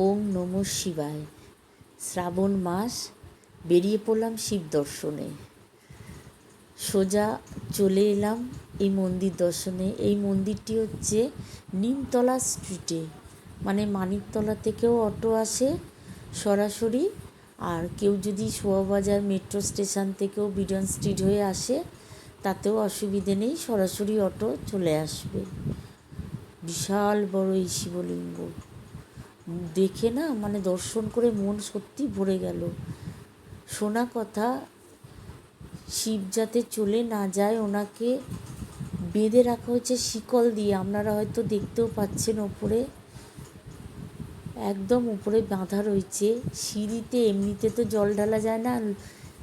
ওম নমঃ শিবায়। শ্রাবণ মাস, বেরিয়ে পড়লাম শিব দর্শনে। সোজা চলে এলাম এই মন্দির দর্শনে। এই মন্দিরটি হচ্ছে নিমতলা স্ট্রিটে, মানে মানিকতলা থেকেও অটো আসে সরাসরি, আর কেউ যদি শোয়াবাজার মেট্রো স্টেশন থেকেও বিডন স্ট্রিট হয়ে আসে তাতেও অসুবিধে নেই, সরাসরি অটো চলে আসবে। বিশাল বড় এই শিবলিঙ্গ দেখে না, মানে দর্শন করে মন সত্যি ভরে গেল। শোনা কথা, শিব যাতে চলে না যায় ওনাকে বেঁধে রাখা হয়েছে শিকল দিয়ে। আপনারা হয়তো দেখতেও পাচ্ছেন, ওপরে একদম উপরে বাঁধা রয়েছে। সিঁড়িতে, এমনিতে তো জল ঢালা যায় না,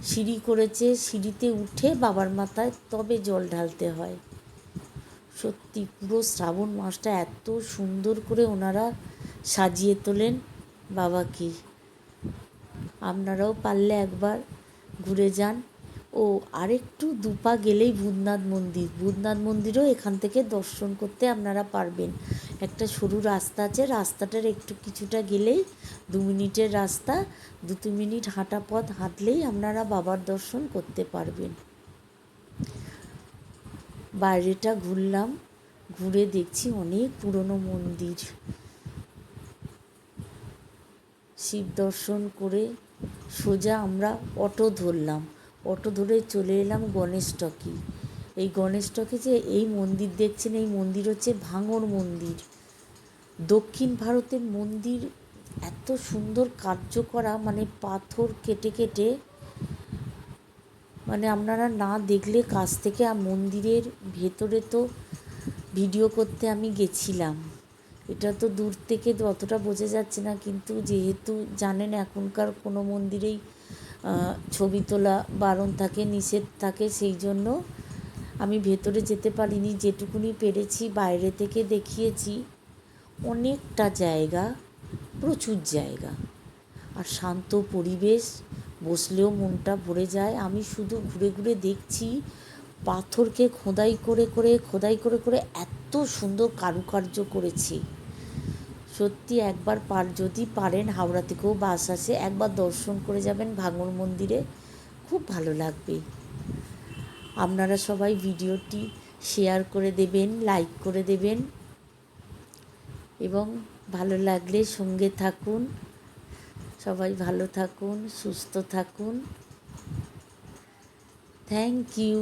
সিঁড়ি করেছে, সিঁড়িতে উঠে বাবার মাথায় তবে জল ঢালতে হয়। সত্যি পুরো শ্রাবণ মাসটা এত সুন্দর করে ওনারা সাজিয়ে তোলেন বাবাকে। আপনারাও পারলে একবার ঘুরে যান। ও আরেকটু দুপা গেলেই ভূতনাথ মন্দির। ভূতনাথ মন্দিরও এখান থেকে দর্শন করতে আপনারা পারবেন। একটা সরু রাস্তা আছে, রাস্তাটার একটু কিছুটা গেলেই 2 মিনিটের রাস্তা, 2-3 মিনিট হাঁটা পথ হাঁটলেই আপনারা বাবার দর্শন করতে পারবেন। বাইরেটা ঘুরলাম, ঘুরে দেখছি অনেক পুরনো মন্দির। শিব দর্শন করে সোজা আমরা অটো ধরলাম। অটো ধরে চলে এলাম গণেশ টকি। এই গণেশ টকি যে এই মন্দির দেখছেন, এই মন্দির হচ্ছে ভাঙড় মন্দির। দক্ষিণ ভারতের মন্দির এত সুন্দর কার্য করা, মানে পাথর কেটে কেটে, মানে আপনারা না দেখলে কাছ থেকে। মন্দিরের ভেতরে তো ভিডিও করতে আমি গেছিলাম, এটা তো দূর থেকে অতটা বোঝা যাচ্ছে না, কিন্তু যেহেতু জানেন এখনকার কোনো মন্দিরেই ছবি তোলা বারণ থাকে, নিষেধ থাকে, সেই জন্য আমি ভেতরে যেতে পারিনি। যেটুকুনি পেরেছি বাইরে থেকে দেখিয়েছি। অনেকটা জায়গা, প্রচুর জায়গা, আর শান্ত পরিবেশ, বসলেও মনটা ভরে যায়। আমি শুধু ঘুরে ঘুরে দেখছি পাথরকে খোদাই করে করে এত সুন্দর কারুকার্য করেছি। সত্যি একবার যদি পারেন, হাওড়া থেকেও বাস আসে, একবার দর্শন করে যাবেন ভাঙড় মন্দিরে, খুব ভালো লাগবে। আপনারা সবাই ভিডিওটি শেয়ার করে দেবেন, লাইক করে দেবেন, এবং ভালো লাগলে সঙ্গে থাকুন। সবাই ভালো থাকুন, সুস্থ থাকুন। Thank you.